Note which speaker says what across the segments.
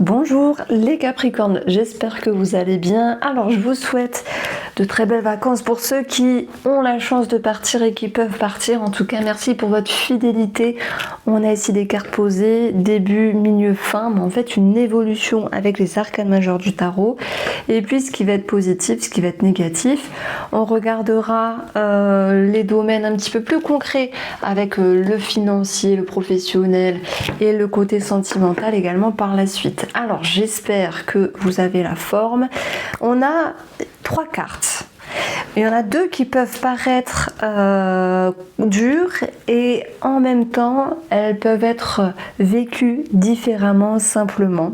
Speaker 1: Bonjour les Capricornes, j'espère que vous allez bien. Alors je vous souhaite de très belles vacances pour ceux qui ont la chance de partir et qui peuvent partir. En tout cas, merci pour votre fidélité. On a ici des cartes posées, début, milieu, fin, mais en fait une évolution avec les arcanes majeures du tarot. Et puis ce qui va être positif, ce qui va être négatif. On regardera les domaines un petit peu plus concrets avec le financier, le professionnel et le côté sentimental également par la suite. Alors j'espère que vous avez la forme. On a 3 cartes. Il y en a 2 qui peuvent paraître dures et en même temps elles peuvent être vécues différemment, simplement.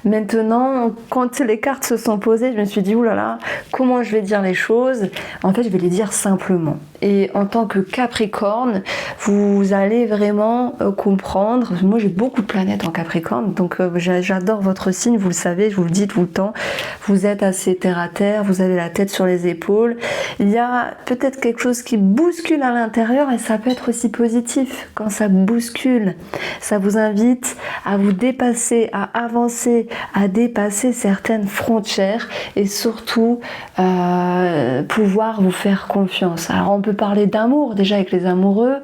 Speaker 1: Maintenant, quand les cartes se sont posées, je me suis dit oulala, comment je vais dire les choses? En fait, je vais les dire simplement. Et en tant que Capricorne, vous allez vraiment comprendre. Moi, j'ai beaucoup de planètes en Capricorne, donc j'adore votre signe, vous le savez, je vous le dis tout le temps. Vous êtes assez terre à terre, vous avez la tête sur les épaules. Il y a peut-être quelque chose qui bouscule à l'intérieur et ça peut être aussi positif. Quand ça bouscule, ça vous invite à vous dépasser, à avancer, à dépasser certaines frontières et surtout pouvoir vous faire confiance. Alors on peut parler d'amour déjà avec les amoureux,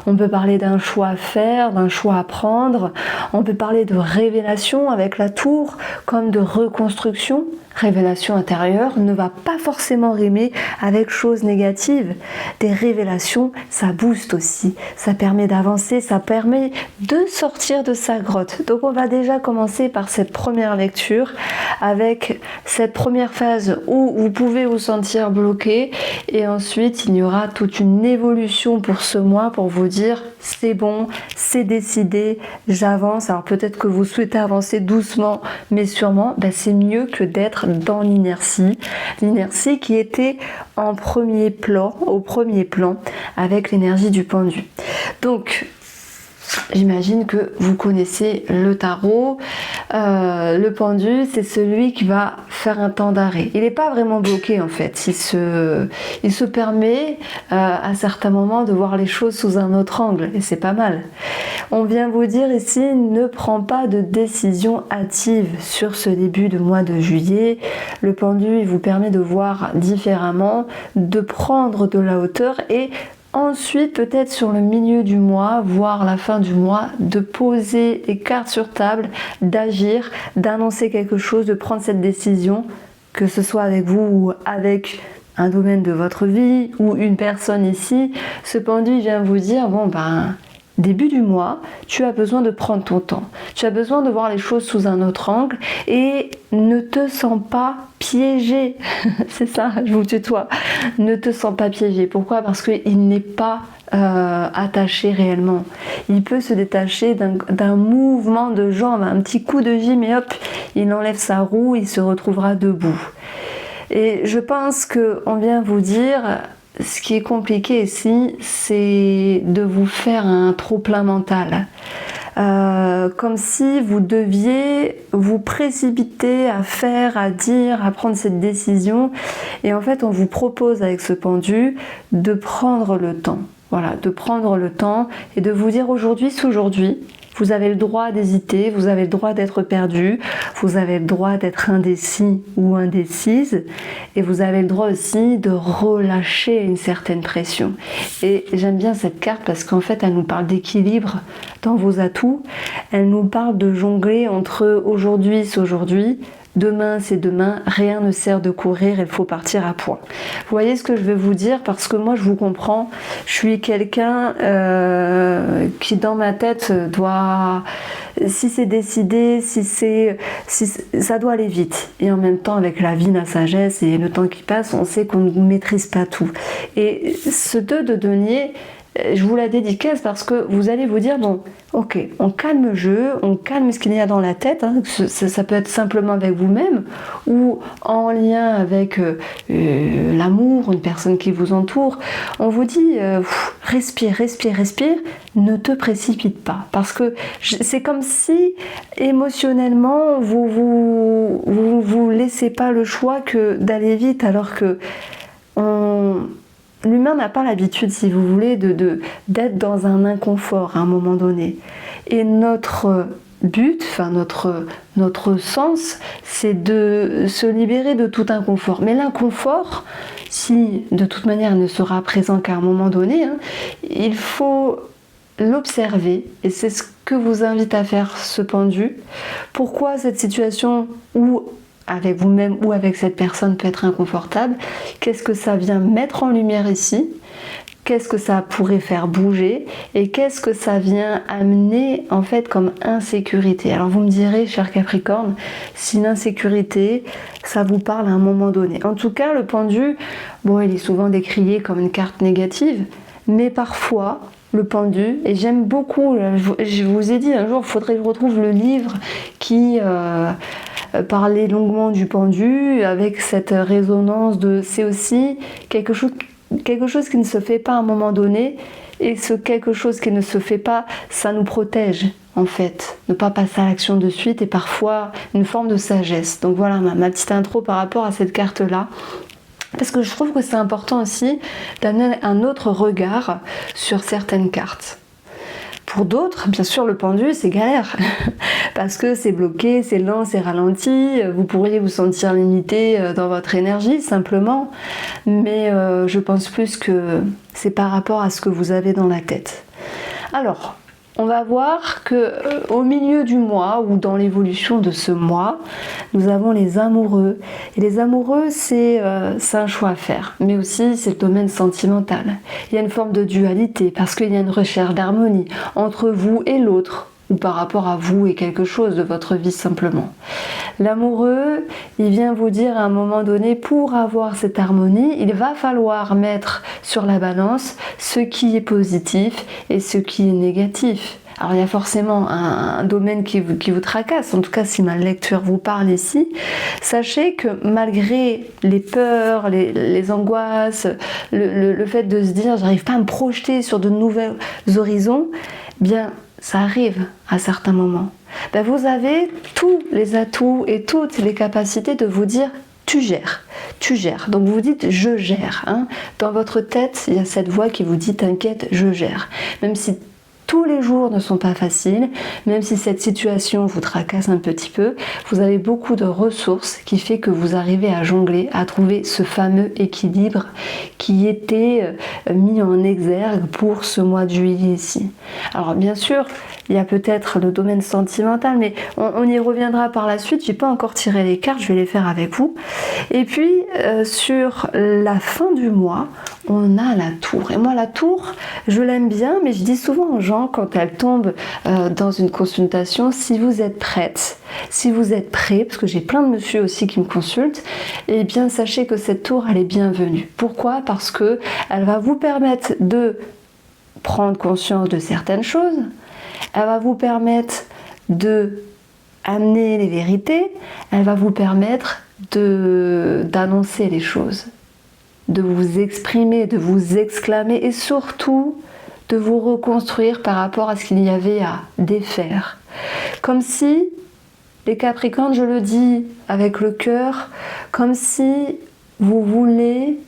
Speaker 1: on peut parler d'un choix à faire, d'un choix à prendre, on peut parler de révélation avec la tour, comme de reconstruction. Révélation intérieure ne va pas forcément rimer avec choses négatives. Des révélations, ça booste aussi, ça permet d'avancer, ça permet de sortir de sa grotte. Donc on va déjà commencer par cette première lecture avec cette première phase où vous pouvez vous sentir bloqué et ensuite il y aura toute une évolution pour ce mois pour vous dire c'est bon, c'est décidé, j'avance. Alors peut-être que vous souhaitez avancer doucement mais sûrement, c'est mieux que d'être dans l'inertie qui était au premier plan avec l'énergie du pendu. Donc j'imagine que vous connaissez le tarot. Le pendu, c'est celui qui va faire un temps d'arrêt. Il n'est pas vraiment bloqué en fait. Il se permet à certains moments de voir les choses sous un autre angle et c'est pas mal. On vient vous dire ici, ne prends pas de décision hâtive sur ce début de mois de juillet. Le pendu, il vous permet de voir différemment, de prendre de la hauteur et ensuite, peut-être sur le milieu du mois, voire la fin du mois, de poser les cartes sur table, d'agir, d'annoncer quelque chose, de prendre cette décision, que ce soit avec vous ou avec un domaine de votre vie ou une personne ici. Ce pendu vient vous dire, début du mois, tu as besoin de prendre ton temps. Tu as besoin de voir les choses sous un autre angle et ne te sens pas piégé. C'est ça, je vous tutoie. Ne te sens pas piégé. Pourquoi? Parce qu'il n'est pas attaché réellement. Il peut se détacher d'un mouvement de jambe, un petit coup de gym et hop, il enlève sa roue, il se retrouvera debout. Et je pense qu'on vient vous dire... Ce qui est compliqué ici, c'est de vous faire un trop-plein mental. Comme si vous deviez vous précipiter à faire, à dire, à prendre cette décision. Et en fait, on vous propose avec ce pendu de prendre le temps. Voilà, de prendre le temps et de vous dire aujourd'hui, c'est aujourd'hui. Vous avez le droit d'hésiter, vous avez le droit d'être perdu, vous avez le droit d'être indécis ou indécise et vous avez le droit aussi de relâcher une certaine pression. Et j'aime bien cette carte parce qu'en fait elle nous parle d'équilibre dans vos atouts, elle nous parle de jongler entre aujourd'hui c'est aujourd'hui, demain c'est demain, rien ne sert de courir, il faut partir à point. Vous voyez ce que je veux vous dire parce que moi je vous comprends, je suis quelqu'un qui dans ma tête doit, si c'est décidé, si ça doit aller vite. Et en même temps avec la vie, la sagesse et le temps qui passe, on sait qu'on ne maîtrise pas tout. Et ce 2 de denier, je vous la dédicace parce que vous allez vous dire ok, on calme le jeu, on calme ce qu'il y a dans la tête, ça peut être simplement avec vous-même ou en lien avec l'amour, une personne qui vous entoure. On vous dit respire, ne te précipite pas parce que c'est comme si émotionnellement vous laissez pas le choix que d'aller vite alors que l'humain n'a pas l'habitude, si vous voulez, d'être dans un inconfort à un moment donné. Et notre but, enfin notre sens, c'est de se libérer de tout inconfort. Mais l'inconfort, si de toute manière ne sera présent qu'à un moment donné, il faut l'observer, et c'est ce que vous invite à faire ce pendu. Pourquoi cette situation ou avec vous-même ou avec cette personne peut être inconfortable? Qu'est-ce que ça vient mettre en lumière ici? Qu'est-ce que ça pourrait faire bouger? Et qu'est-ce que ça vient amener en fait comme insécurité? Alors vous me direz, cher Capricorne, si l'insécurité, ça vous parle à un moment donné. En tout cas, le pendu, bon, il est souvent décrié comme une carte négative, mais parfois, le pendu, et j'aime beaucoup, je vous ai dit un jour, il faudrait que je retrouve le livre qui parlait longuement du pendu, avec cette résonance de... C'est aussi quelque chose qui ne se fait pas à un moment donné, et ce quelque chose qui ne se fait pas, ça nous protège en fait, ne pas passer à l'action de suite, et parfois une forme de sagesse. Donc voilà ma petite intro par rapport à cette carte là, parce que je trouve que c'est important aussi d'amener un autre regard sur certaines cartes. Pour d'autres, bien sûr, le pendu, c'est galère, parce que c'est bloqué, c'est lent, c'est ralenti, vous pourriez vous sentir limité dans votre énergie, simplement, mais je pense plus que c'est par rapport à ce que vous avez dans la tête. Alors, on va voir que au milieu du mois, ou dans l'évolution de ce mois, nous avons les amoureux. Et les amoureux, c'est un choix à faire, mais aussi c'est le domaine sentimental. Il y a une forme de dualité, parce qu'il y a une recherche d'harmonie entre vous et l'autre, ou par rapport à vous et quelque chose de votre vie simplement. L'amoureux, il vient vous dire à un moment donné, pour avoir cette harmonie, il va falloir mettre sur la balance ce qui est positif et ce qui est négatif. Alors il y a forcément un domaine qui vous tracasse, en tout cas si ma lecture vous parle ici. Sachez que malgré les peurs, les angoisses, le fait de se dire j'arrive pas à me projeter sur de nouveaux horizons, bien ça arrive à certains moments. Ben, vous avez tous les atouts et toutes les capacités de vous dire tu gères. Donc vous dites je gère. Dans votre tête, il y a cette voix qui vous dit t'inquiète, je gère. Même si tous les jours ne sont pas faciles, même si cette situation vous tracasse un petit peu, vous avez beaucoup de ressources qui fait que vous arrivez à jongler, à trouver ce fameux équilibre qui était mis en exergue pour ce mois de juillet ici. Alors bien sûr, il y a peut-être le domaine sentimental, mais on y reviendra par la suite. J'ai pas encore tiré les cartes, je vais les faire avec vous. Et puis sur la fin du mois, on a la tour. Et moi la tour, je l'aime bien, mais je dis souvent aux gens quand elle tombe dans une consultation, si vous êtes prête, si vous êtes prêt, parce que j'ai plein de monsieur aussi qui me consultent, et bien sachez que cette tour elle est bienvenue. Pourquoi? Parce que elle va vous permettre de prendre conscience de certaines choses. Elle va vous permettre de amener les vérités, elle va vous permettre d'annoncer les choses, de vous exprimer, de vous exclamer et surtout de vous reconstruire par rapport à ce qu'il y avait à défaire. Comme si, les Capricornes, je le dis avec le cœur, comme si vous voulez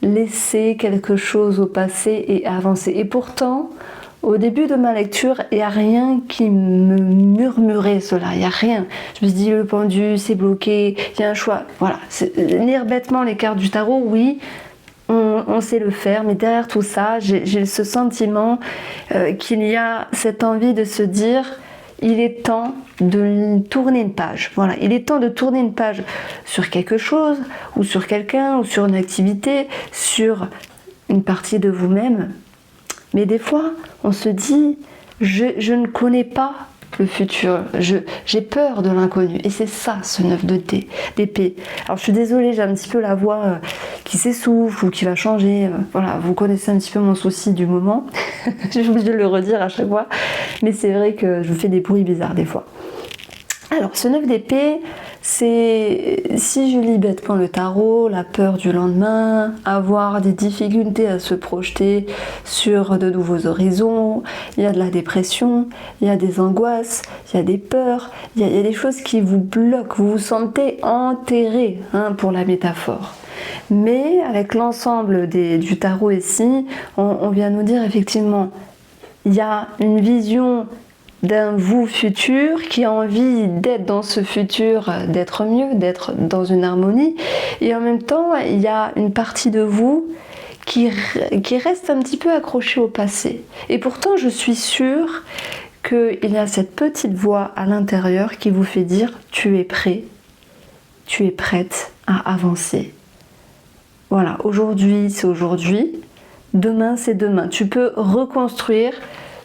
Speaker 1: laisser quelque chose au passé et avancer. Et pourtant, au début de ma lecture, il n'y a rien qui me murmurait cela, il n'y a rien. Je me suis dit, le pendu, c'est bloqué, il y a un choix. Voilà, lire bêtement les cartes du tarot, oui, on sait le faire, mais derrière tout ça, j'ai ce sentiment qu'il y a cette envie de se dire, il est temps de tourner une page. Voilà, il est temps de tourner une page sur quelque chose, ou sur quelqu'un, ou sur une activité, sur une partie de vous-même. Mais des fois, on se dit, je ne connais pas le futur, j'ai peur de l'inconnu. Et c'est ça, ce 9 d'épée. Alors je suis désolée, j'ai un petit peu la voix qui s'essouffle ou qui va changer. Voilà, vous connaissez un petit peu mon souci du moment. J'ai obligé de le redire à chaque fois. Mais c'est vrai que je fais des bruits bizarres des fois. Alors, ce 9 d'épée, c'est, si je lis bêtement le tarot, la peur du lendemain, avoir des difficultés à se projeter sur de nouveaux horizons, il y a de la dépression, il y a des angoisses, il y a des peurs, il y a des choses qui vous bloquent, vous vous sentez enterré, pour la métaphore. Mais avec l'ensemble du tarot ici, on vient nous dire effectivement, il y a une vision d'un vous futur qui a envie d'être dans ce futur, d'être mieux, d'être dans une harmonie. Et en même temps, il y a une partie de vous qui reste un petit peu accrochée au passé. Et pourtant, je suis sûre qu'il y a cette petite voix à l'intérieur qui vous fait dire « tu es prêt, tu es prête à avancer ». Voilà, aujourd'hui c'est aujourd'hui, demain c'est demain. Tu peux reconstruire,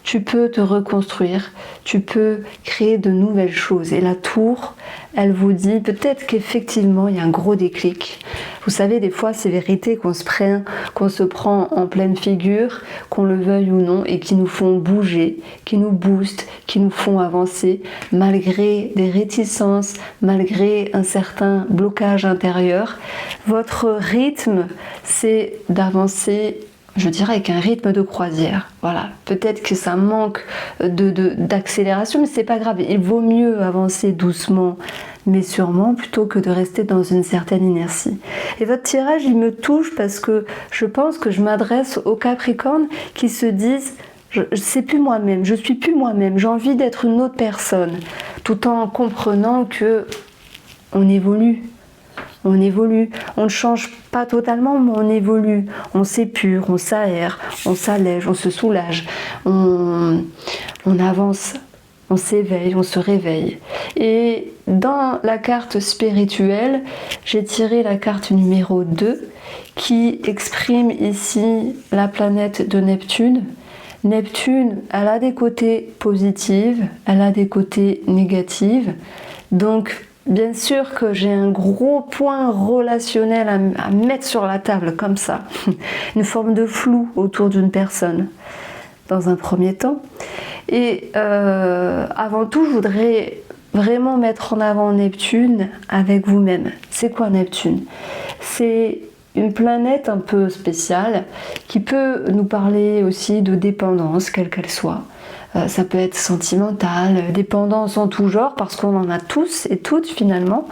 Speaker 1: tu peux te reconstruire, tu peux créer de nouvelles choses. Et la tour, elle vous dit peut-être qu'effectivement il y a un gros déclic. Vous savez, des fois ces vérités qu'on se prend en pleine figure, qu'on le veuille ou non, et qui nous font bouger, qui nous boostent, qui nous font avancer, malgré des réticences, malgré un certain blocage intérieur. Votre rythme, c'est d'avancer, je dirais, avec un rythme de croisière. Voilà, peut-être que ça manque d'accélération, mais c'est pas grave. Il vaut mieux avancer doucement, mais sûrement, plutôt que de rester dans une certaine inertie. Et votre tirage, il me touche parce que je pense que je m'adresse aux Capricornes qui se disent « je sais plus moi-même, je suis plus moi-même, j'ai envie d'être une autre personne », tout en comprenant que on évolue. On évolue, on ne change pas totalement, mais on évolue, on s'épure, on s'aère, on s'allège, on se soulage, on avance, on s'éveille, on se réveille. Et dans la carte spirituelle, j'ai tiré la carte numéro 2 qui exprime ici la planète de Neptune. Neptune, elle a des côtés positifs, elle a des côtés négatifs, donc bien sûr que j'ai un gros point relationnel à mettre sur la table comme ça, une forme de flou autour d'une personne dans un premier temps. Et avant tout, je voudrais vraiment mettre en avant Neptune avec vous-même. C'est quoi Neptune? C'est une planète un peu spéciale qui peut nous parler aussi de dépendance, quelle qu'elle soit. Ça peut être sentimental, dépendance en tout genre, parce qu'on en a tous et toutes finalement.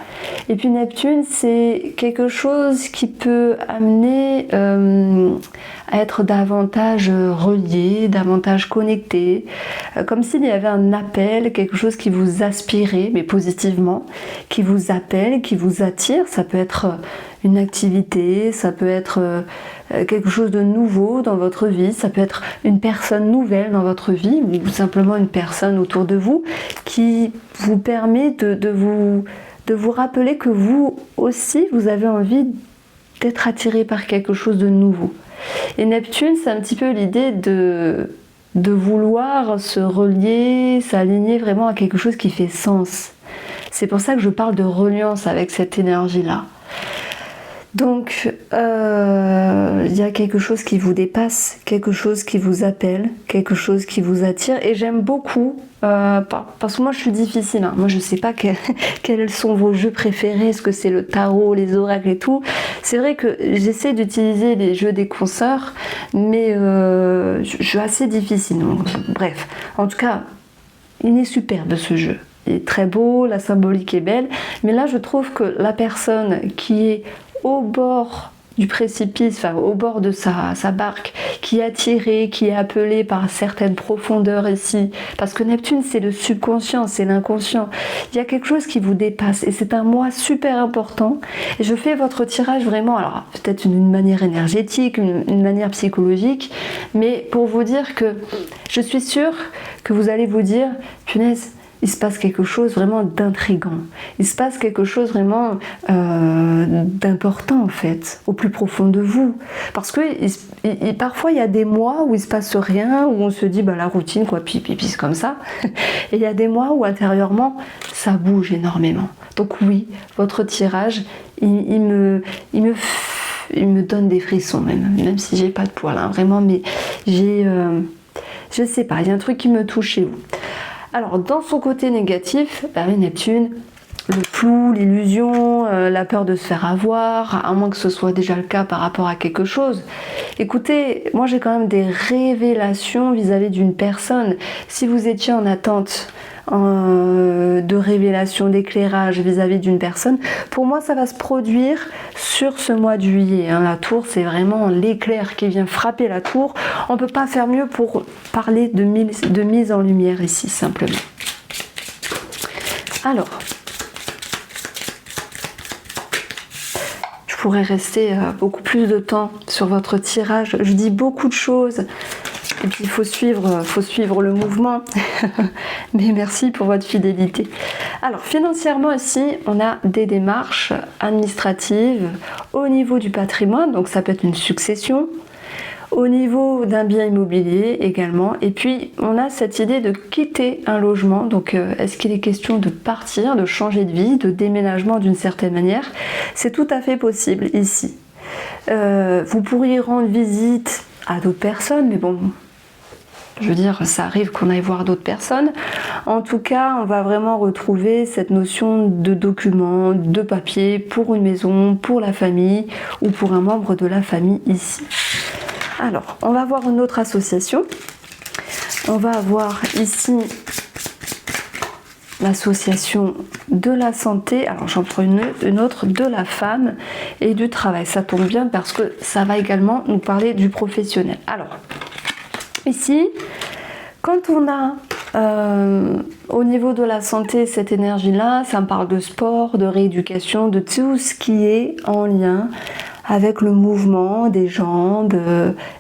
Speaker 1: Et puis Neptune, c'est quelque chose qui peut amener à être davantage relié, davantage connecté, comme s'il y avait un appel, quelque chose qui vous aspirait, mais positivement, qui vous appelle, qui vous attire. Ça peut être une activité, ça peut être quelque chose de nouveau dans votre vie, ça peut être une personne nouvelle dans votre vie ou simplement une personne autour de vous qui vous permet de vous rappeler que vous aussi vous avez envie d'être attiré par quelque chose de nouveau. Et Neptune, c'est un petit peu l'idée de vouloir se relier, s'aligner vraiment à quelque chose qui fait sens. C'est pour ça que je parle de reliance avec cette énergie-là. Donc, il y a quelque chose qui vous dépasse, quelque chose qui vous appelle, quelque chose qui vous attire. Et j'aime beaucoup, parce que moi je suis difficile, hein. Moi je sais pas quels sont vos jeux préférés, est-ce que c'est le tarot, les oracles et tout. C'est vrai que j'essaie d'utiliser les jeux des consoeurs, mais je suis assez difficile. Donc, bref, en tout cas, il est superbe ce jeu. Il est très beau, la symbolique est belle, mais là je trouve que la personne qui est au bord du précipice, enfin au bord de sa barque, qui est attirée, qui est appelée par certaines profondeurs ici, parce que Neptune c'est le subconscient, c'est l'inconscient, il y a quelque chose qui vous dépasse et c'est un moi super important. Et je fais votre tirage vraiment, alors peut-être d'une manière énergétique, une manière psychologique, mais pour vous dire que je suis sûre que vous allez vous dire, punaise, il se passe quelque chose vraiment d'intriguant. Il se passe quelque chose vraiment d'important en fait, au plus profond de vous. Parce que parfois il y a des mois où il se passe rien, où on se dit bah la routine quoi, puis c'est comme ça. Et il y a des mois où intérieurement ça bouge énormément. Donc oui, votre tirage, il me donne des frissons même si j'ai pas de poils, hein, vraiment, mais j'ai, je sais pas, il y a un truc qui me touche chez vous. Alors, dans son côté négatif, Neptune, le flou, l'illusion, la peur de se faire avoir, à moins que ce soit déjà le cas par rapport à quelque chose. Écoutez, moi j'ai quand même des révélations vis-à-vis d'une personne. Si vous étiez en attente de révélation, d'éclairage vis-à-vis d'une personne. Pour moi, ça va se produire sur ce mois de juillet. La tour, c'est vraiment l'éclair qui vient frapper la tour. On ne peut pas faire mieux pour parler de mise en lumière ici, simplement. Alors, je pourrais rester beaucoup plus de temps sur votre tirage. Je dis beaucoup de choses. Et puis il faut suivre le mouvement. Mais merci pour votre fidélité. Alors financièrement ici, on a des démarches administratives au niveau du patrimoine. Donc ça peut être une succession. Au niveau d'un bien immobilier également. Et puis on a cette idée de quitter un logement. Donc est-ce qu'il est question de partir, de changer de vie, de déménagement d'une certaine manière? C'est tout à fait possible ici. Vous pourriez rendre visite à d'autres personnes, mais bon, je veux dire, ça arrive qu'on aille voir d'autres personnes. En tout cas, on va vraiment retrouver cette notion de document, de papier pour une maison, pour la famille ou pour un membre de la famille ici. Alors, on va voir une autre association. On va avoir ici l'association de la santé. Alors, j'en prends une autre, de la femme et du travail. Ça tombe bien parce que ça va également nous parler du professionnel. Alors, ici, quand on a au niveau de la santé cette énergie-là, ça me parle de sport, de rééducation, de tout ce qui est en lien avec le mouvement des jambes,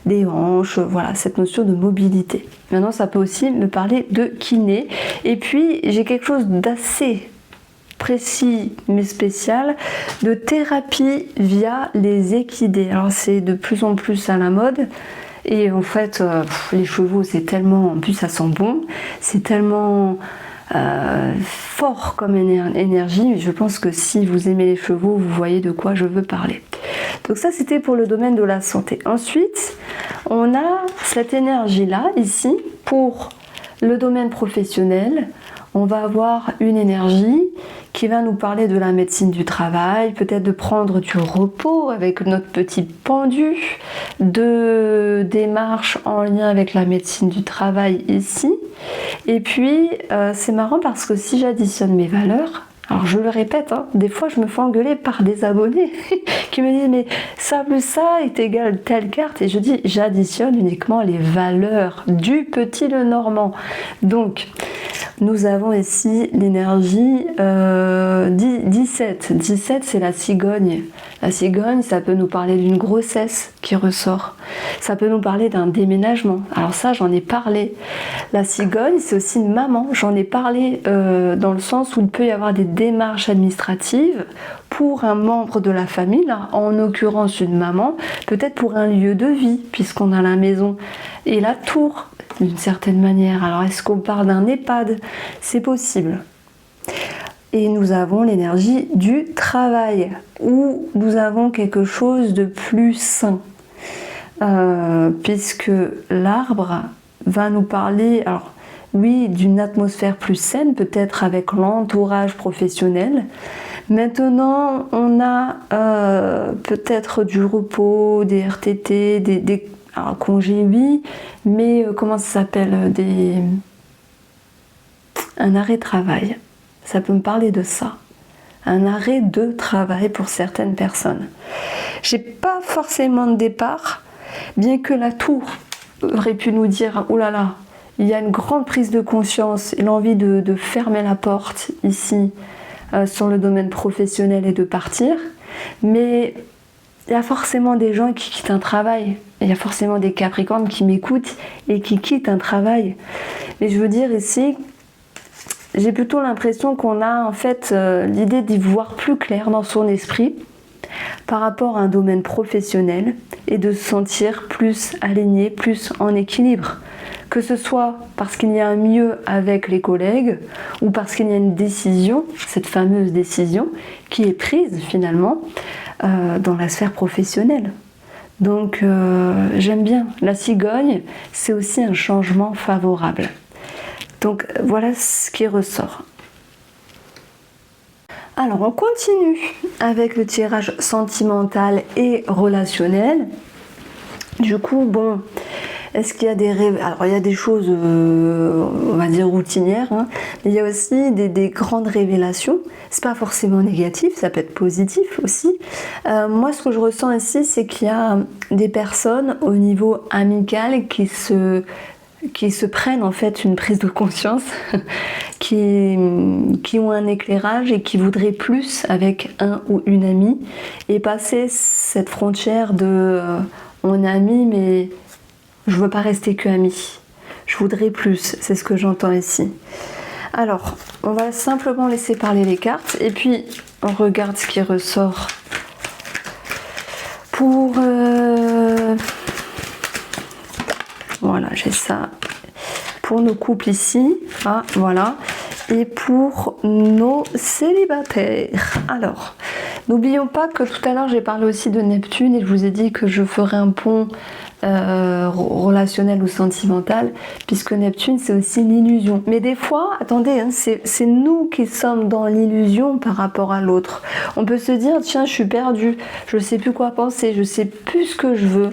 Speaker 1: des hanches, voilà, cette notion de mobilité. Maintenant, ça peut aussi me parler de kiné. Et puis, j'ai quelque chose d'assez précis mais spécial, de thérapie via les équidés. Alors, c'est de plus en plus à la mode. Et en fait, les chevaux, c'est tellement... En plus, ça sent bon. C'est tellement... fort comme énergie. Je pense que si vous aimez les chevaux, vous voyez de quoi je veux parler. Donc ça, c'était pour le domaine de la santé. Ensuite, on a cette énergie-là, ici, pour le domaine professionnel. On va avoir une énergie qui va nous parler de la médecine du travail, peut-être de prendre du repos avec notre petit pendu, de démarches en lien avec la médecine du travail ici. Et puis, c'est marrant parce que si j'additionne mes valeurs, alors je le répète, des fois je me fais engueuler par des abonnés qui me disent mais ça plus ça est égal telle carte, et je dis j'additionne uniquement les valeurs du petit Lenormand. Donc nous avons ici l'énergie 17. 17, c'est la cigogne. La cigogne, ça peut nous parler d'une grossesse qui ressort. Ça peut nous parler d'un déménagement. Alors ça, j'en ai parlé. La cigogne, c'est aussi une maman. J'en ai parlé dans le sens où il peut y avoir des démarches administratives pour un membre de la famille, là, en l'occurrence une maman, peut-être pour un lieu de vie, puisqu'on a la maison et la tour, d'une certaine manière. Alors, est-ce qu'on parle d'un EHPAD? C'est possible. Et nous avons l'énergie du travail, où nous avons quelque chose de plus sain. Puisque l'arbre va nous parler, alors oui, d'une atmosphère plus saine, peut-être avec l'entourage professionnel. Maintenant, on a peut-être du repos, des RTT, alors, congé, oui, mais comment ça s'appelle, un arrêt de travail. Ça peut me parler de ça. Un arrêt de travail pour certaines personnes. J'ai pas forcément de départ, bien que la tour aurait pu nous dire, oh là là, il y a une grande prise de conscience et l'envie de fermer la porte ici sur le domaine professionnel et de partir, mais il y a forcément des gens qui quittent un travail. Il y a forcément des Capricornes qui m'écoutent et qui quittent un travail. Mais je veux dire ici, j'ai plutôt l'impression qu'on a en fait l'idée d'y voir plus clair dans son esprit par rapport à un domaine professionnel et de se sentir plus aligné, plus en équilibre. Que ce soit parce qu'il y a un mieux avec les collègues ou parce qu'il y a une décision, cette fameuse décision, qui est prise finalement dans la sphère professionnelle. Donc j'aime bien. La cigogne, c'est aussi un changement favorable. Donc voilà ce qui ressort. Alors on continue avec le tirage sentimental et relationnel. Du coup, bon, Est-ce qu'il y a des rêves? Alors il y a des choses, on va dire routinières, hein, mais il y a aussi des grandes révélations. C'est pas forcément négatif, ça peut être positif aussi. Moi, ce que je ressens ici, c'est qu'il y a des personnes au niveau amical qui se prennent en fait une prise de conscience, qui ont un éclairage et qui voudraient plus avec un ou une amie et passer cette frontière de on est amis mais je veux pas rester que amis. Je voudrais plus, c'est ce que j'entends ici. Alors, on va simplement laisser parler les cartes et puis on regarde ce qui ressort pour... Voilà, j'ai ça pour nos couples ici. Ah, voilà. Et pour nos célibataires. Alors, n'oublions pas que tout à l'heure, j'ai parlé aussi de Neptune et je vous ai dit que je ferai un pont relationnel ou sentimental, puisque Neptune, c'est aussi l'illusion. Mais des fois, attendez, hein, c'est nous qui sommes dans l'illusion par rapport à l'autre. On peut se dire, tiens, je suis perdu, je sais plus quoi penser, je sais plus ce que je veux.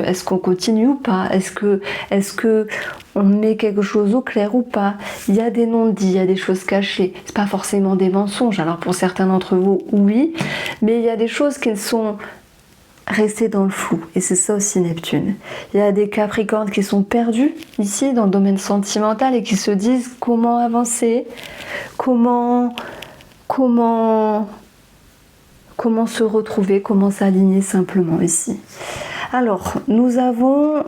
Speaker 1: Est-ce qu'on continue ou pas? Est-ce que on met quelque chose au clair ou pas? Il y a des non-dits, il y a des choses cachées. C'est pas forcément des mensonges. Alors pour certains d'entre vous, oui, mais il y a des choses qui sont restées dans le flou. Et c'est ça aussi Neptune. Il y a des Capricornes qui sont perdus ici dans le domaine sentimental et qui se disent comment avancer, comment se retrouver, comment s'aligner simplement ici. Alors, nous avons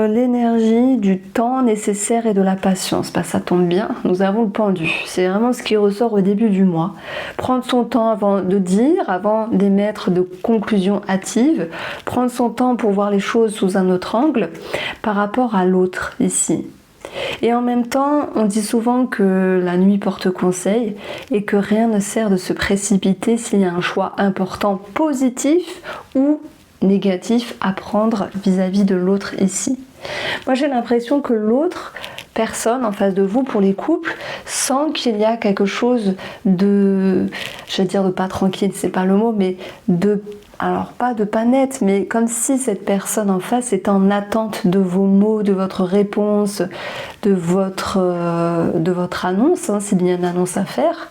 Speaker 1: l'énergie du temps nécessaire et de la patience. Bah, ça tombe bien, nous avons le pendu. C'est vraiment ce qui ressort au début du mois. Prendre son temps avant de dire, avant d'émettre de conclusions hâtives. Prendre son temps pour voir les choses sous un autre angle par rapport à l'autre ici. Et en même temps, on dit souvent que la nuit porte conseil et que rien ne sert de se précipiter s'il y a un choix important positif ou négatif à prendre vis-à-vis de l'autre ici. Moi, j'ai l'impression que l'autre personne en face de vous, pour les couples, sent qu'il y a quelque chose de, je vais dire de pas tranquille, c'est pas le mot, mais de, alors pas de pas net, mais comme si cette personne en face était en attente de vos mots, de votre réponse, de votre annonce, hein, s'il y a une annonce à faire.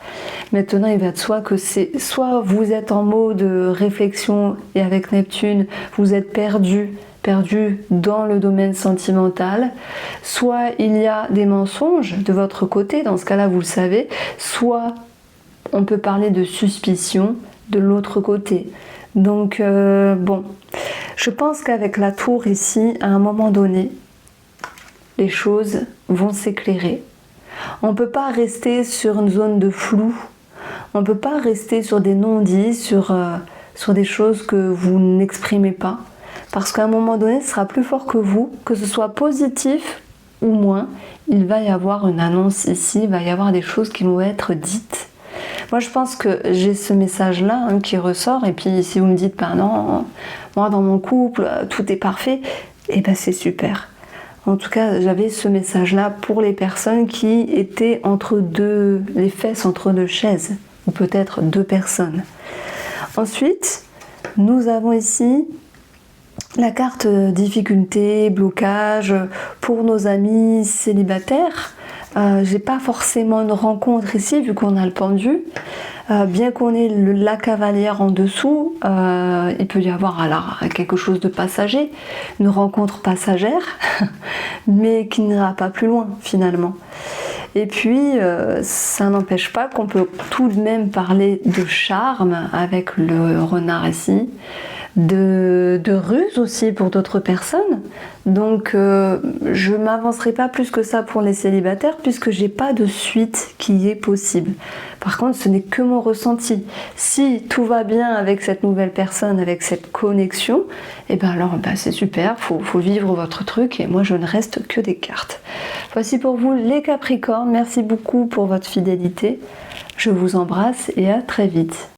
Speaker 1: Maintenant, il va de soi que c'est soit vous êtes en mode réflexion et avec Neptune, vous êtes perdu dans le domaine sentimental, soit il y a des mensonges de votre côté, dans ce cas-là vous le savez, soit on peut parler de suspicion de l'autre côté. Donc bon, je pense qu'avec la tour ici, à un moment donné, les choses vont s'éclairer. On ne peut pas rester sur une zone de flou, on ne peut pas rester sur des non-dits, sur des choses que vous n'exprimez pas. Parce qu'à un moment donné, ce sera plus fort que vous, que ce soit positif ou moins, il va y avoir une annonce ici, il va y avoir des choses qui vont être dites. Moi, je pense que j'ai ce message-là hein, qui ressort, et puis si vous me dites, bah non, moi dans mon couple, tout est parfait, et ben c'est super. En tout cas, j'avais ce message-là pour les personnes qui étaient les fesses entre deux chaises, ou peut-être deux personnes. Ensuite, nous avons ici la carte difficulté, blocage pour nos amis célibataires. J'ai pas forcément une rencontre ici vu qu'on a le pendu. Bien qu'on ait la cavalière en dessous, il peut y avoir alors quelque chose de passager, une rencontre passagère, mais qui n'ira pas plus loin finalement. Et puis, ça n'empêche pas qu'on peut tout de même parler de charme avec le renard ici, de ruse aussi pour d'autres personnes. Donc je m'avancerai pas plus que ça pour les célibataires puisque j'ai pas de suite qui est possible. Par contre, ce n'est que mon ressenti. Si tout va bien avec cette nouvelle personne, avec cette connexion, et ben alors c'est super, faut vivre votre truc et moi je ne reste que des cartes. Voici pour vous les Capricornes, merci beaucoup pour votre fidélité. Je vous embrasse et à très vite.